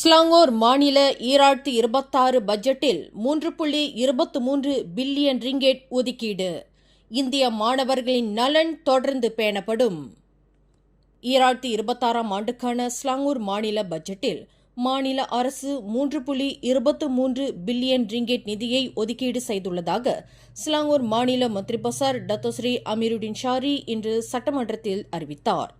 ஸ்லாங்கூர் மாநில 2026 பட்ஜெட்டில் 3.23 billion ringgit ஒதுக்கீடு. இந்திய மாணவர்களின் நலன் தொடர்ந்து பேணப்படும். 2026 ஆண்டுக்கான ஸ்லாங்கூர் மாநில பட்ஜெட்டில் மாநில அரசு 3.23 பில்லியன் ரிங்கெட் நிதியை ஒதுக்கீடு செய்துள்ளதாக ஸ்லாங்கூர் மாநில மந்திரி பசார் டத்தோஸ்ரீ அமீருடின் ஷாரி இன்று சட்டமன்றத்தில் அறிவித்தார்.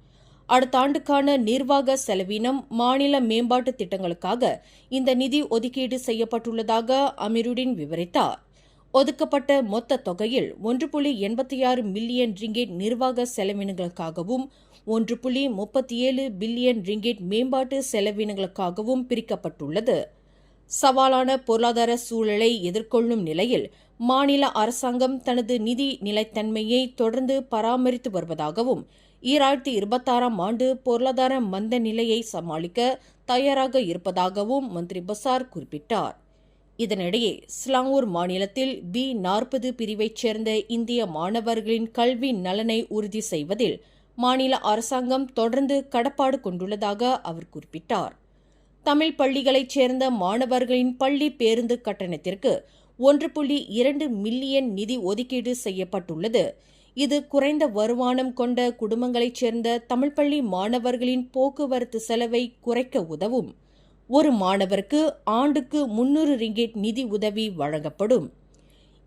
அடுத்த ஆண்டுக்கான நிர்வாக செலவினம், மாநில மேம்பாட்டு திட்டங்களுக்காக இந்த நிதி ஒதுக்கீடு செய்யப்பட்டுள்ளதாக அமீருடின் விவரித்தார். ஒதுக்கப்பட்ட மொத்த தொகையில் 1.86 மில்லியன் ரிங்கெட் நிர்வாக செலவினங்களுக்காகவும் 1.37 பில்லியன் ரிங்கெட் மேம்பாட்டு செலவினங்களுக்காகவும் பிரிக்கப்பட்டுள்ளது. சவாலான பொருளாதார சூழலை எதிர்கொள்ளும் நிலையில் மாநில அரசாங்கம் தனது நிதி நிலைத்தன்மையை தொடர்ந்து பராமரித்து வருவதாகவும் 2026 ஆண்டு பொருளாதார மந்த நிலையை சமாளிக்க தயாராக இருப்பதாகவும் மந்திரி பசார் குறிப்பிட்டார். இதனிடையே ஸ்லாங்கூர் மாநிலத்தில் B40 பிரிவைச் சேர்ந்த இந்திய மாணவர்களின் கல்வி நலனை உறுதி செய்வதில் மாநில அரசாங்கம் தொடர்ந்து கடப்பாடு கொண்டுள்ளதாக அவர் குறிப்பிட்டார். தமிழ் பள்ளிகளைச் சேர்ந்த மாணவர்களின் பள்ளி பேருந்து கட்டணத்திற்கு 1.2 மில்லியன் நிதி ஒதுக்கீடு செய்யப்பட்டுள்ளது. இது குறைந்த வருமானம் கொண்ட குடும்பங்களைச் சேர்ந்த தமிழ் பள்ளி மாணவர்களின் போக்குவரத்து செலவை குறைக்க உதவும். ஒரு மாணவருக்கு ஆண்டுக்கு 300 ரிங்கெட் நிதி உதவி வழங்கப்படும்.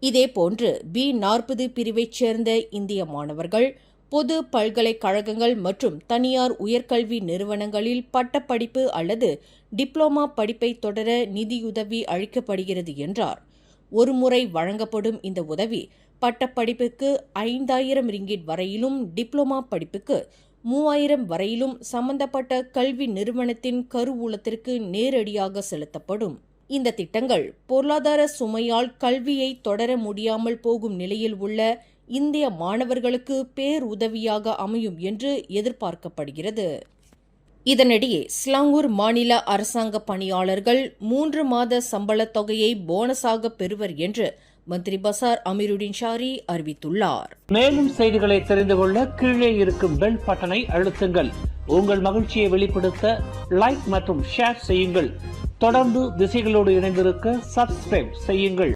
இதேபோன்று B40 பிரிவைச் சேர்ந்த இந்திய மாணவர்கள் பொது பல்கலைக்கழகங்கள் மற்றும் தனியார் உயர்கல்வி நிறுவனங்களில் பட்டப்படிப்பு அல்லது டிப்ளோமா படிப்பை தொடர நிதியுதவி அளிக்கப்படுகிறது என்றார். ஒருமுறை வழங்கப்படும் இந்த உதவி பட்டப்படிப்புக்கு 5000 ரிங்கிட் வரையிலும், டிப்ளோமா படிப்புக்கு 3000 வரையிலும் சம்பந்தப்பட்ட கல்வி நிறுவனத்தின் கருவூலத்திற்கு நேரடியாக செலுத்தப்படும். இந்த திட்டங்கள் பொருளாதார சுமையால் கல்வியை தொடர முடியாமல் போகும் நிலையில் உள்ள இந்திய மாணவர்களுக்கு பேருதவியாக அமையும் என்று எதிர்பார்க்கப்படுகிறது. இதனிடையே ஸ்லாங்கூர் மாநில அரசாங்க பணியாளர்கள் 3 மாத சம்பளத் தொகையை போனஸாக பெறுவர் என்று மந்திரி பசார் அமீருடின் ஷாரி அறிவித்துள்ளார். மேலும் செய்திகளை தெரிந்து கொள்ள கீழே இருக்கும் பெல் பட்டனை அழுத்துங்கள். உங்கள் மகிழ்ச்சியை வெளிப்படுத்த லைக் மற்றும் ஷேர் செய்யுங்கள். தொடர்ந்து திசைகளோடு இணைந்திருக்க சப்ஸ்கிரைப் செய்யுங்கள்.